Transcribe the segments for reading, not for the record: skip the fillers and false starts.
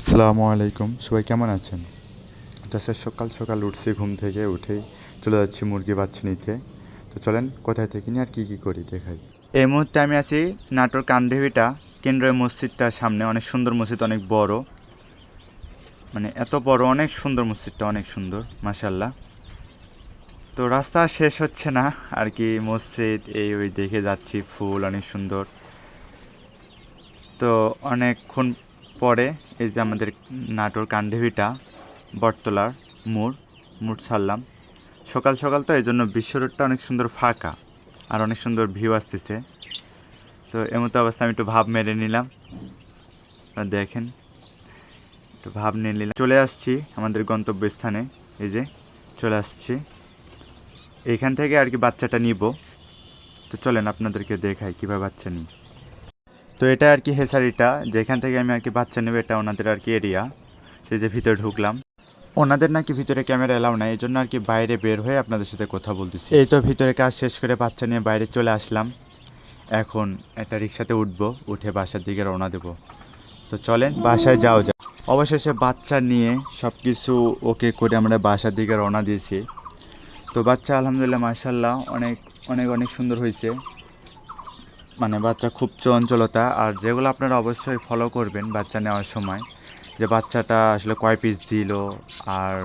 আসসালামু আলাইকুম, সবাই কেমন আছেন? তো স্যার সকাল সকাল উঠছি, ঘুম থেকে উঠেই চলে যাচ্ছি মুরগি বাচ্চা নিতে। তো চলেন কোথায় থেকে নিই আর কী করি দেখাই। এই মুহূর্তে আমি আছি নাটোর কান্ডেভিটা কেন্দ্রীয় মসজিদটার সামনে। অনেক সুন্দর মসজিদ, অনেক বড়, মানে এত বড়, অনেক সুন্দর মসজিদটা, অনেক সুন্দর মাশাআল্লাহ। তো রাস্তা শেষ হচ্ছে না আর কি, মসজিদ এই ওই দেখে যাচ্ছি, ফুল অনেক সুন্দর। তো অনেকক্ষণ পরে এই যে আমাদের নাটোর কান্ডেভিটা বটতলার মোড় ছাড়লাম। সকাল সকাল তো এই জন্য বিশ্ব রোডটা অনেক সুন্দর ফাঁকা আর অনেক সুন্দর ভিউ আসতেছে। তো এমতো অবস্থা আমি একটু ভাব মেরে নিলাম, দেখেন একটু ভাব নিয়ে নিলাম। চলে আসছি আমাদের গন্তব্যস্থানে, এই যে চলে আসছি এইখান থেকে আর কি বাচ্চাটা নিব। তো চলেন আপনাদেরকে দেখাই কীভাবে বাচ্চা নিই। তো এটা আর কি হেসারিটা, যেখান থেকে আমি আর কি বাচ্চা নেব, এটা ওনাদের আর কি এরিয়া। সেই যে ভিতরে ঢুকলাম, ওনাদের নাকি ভিতরে ক্যামেরা এলাও না, এই জন্য আর কি বাইরে বের হয়ে আপনাদের সাথে কথা বলতেছি। এই তো ভিতরে কাজ শেষ করে বাচ্চা নিয়ে বাইরে চলে আসলাম। এখন একটা রিক্সাতে উঠবো, উঠে বাসার দিকে রওনা দেব। তো চলেন বাসায় যাও। অবশেষে বাচ্চা নিয়ে সব কিছু ওকে করে আমরা বাসার দিকে রওনা দিয়েছি। তো বাচ্চা আলহামদুলিল্লাহ মাশাআল্লাহ অনেক অনেক অনেক সুন্দর হয়েছে। মানে বাচ্চা খুব চঞ্চলতা, আর যেগুলো আপনারা অবশ্যই ফলো করবেন বাচ্চা নেওয়ার সময়, যে বাচ্চাটা আসলে কয় পিস দিল, আর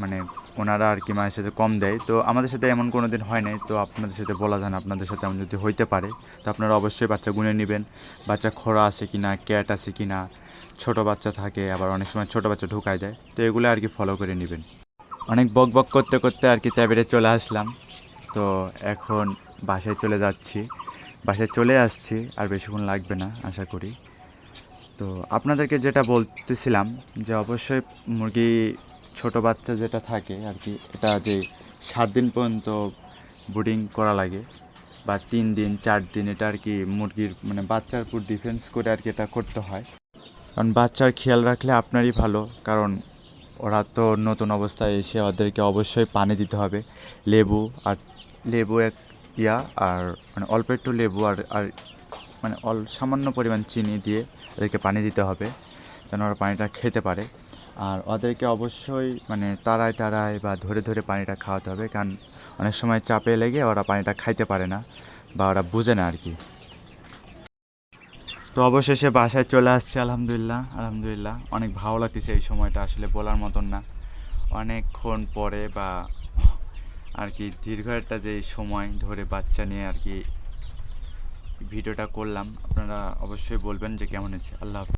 মানে ওনারা আর কি মায়ের সাথে কম দেয়। তো আমাদের সাথে এমন কোনো দিন হয় নাই, তো আপনাদের সাথে বলা যায় না, আপনাদের সাথে এমন যদি হইতে পারে তো আপনারা অবশ্যই বাচ্চা গুনে নেবেন। বাচ্চা খোরা আছে কি না, ক্যাট আছে কি না, ছোটো বাচ্চা থাকে, আবার অনেক সময় ছোটো বাচ্চা ঢুকায় দেয়, তো এগুলো আর কি ফলো করে নেবেন। অনেক বক বক করতে করতে আর কি ট্যাবেটে চলে আসলাম। তো এখন বাসায় চলে যাচ্ছি, বাসায় চলে আসছি, আর বেশিক্ষণ লাগবে না আশা করি। তো আপনাদেরকে যেটা বলতেছিলাম, যে অবশ্যই মুরগি ছোট বাচ্চা যেটা থাকে আর কি, এটা যে 7 দিন পর্যন্ত ব্রুডিং করা লাগে, বা 3 দিন 4 দিন, এটা আর কি মুরগির মানে বাচ্চার উপর ডিফেন্স করে আর কি এটা করতে হয়। কারণ বাচ্চার খেয়াল রাখলে আপনারই ভালো, কারণ ওরা তো নতুন অবস্থায় এসে ওদেরকে অবশ্যই পানি দিতে হবে। লেবু আর লেবু এক আর মানে অল্প একটু লেবু আর আর মানে সামান্য পরিমাণ চিনি দিয়ে ওদেরকে পানি দিতে হবে, যেন ওরা পানিটা খেতে পারে। আর ওদেরকে অবশ্যই মানে তাড়ায় তাড়ায় বা ধরে ধরে পানিটা খাওয়াতে হবে, কারণ অনেক সময় চাপে লেগে ওরা পানিটা খাইতে পারে না বা ওরা বুঝে না আর কি। তো অবশেষে বাসায় চলে আসছে, আলহামদুলিল্লাহ আলহামদুলিল্লাহ অনেক ভালো লাগতেছে। এই সময়টা আসলে বলার মতন না, অনেকক্ষণ পরে বা আর কি দীর্ঘ একটা যে সময় ধরে বাচ্চা নিয়ে আর কি ভিডিওটা করলাম। আপনারা অবশ্যই বলবেন যে কেমন হয়েছে। আল্লাহ হাফেজ।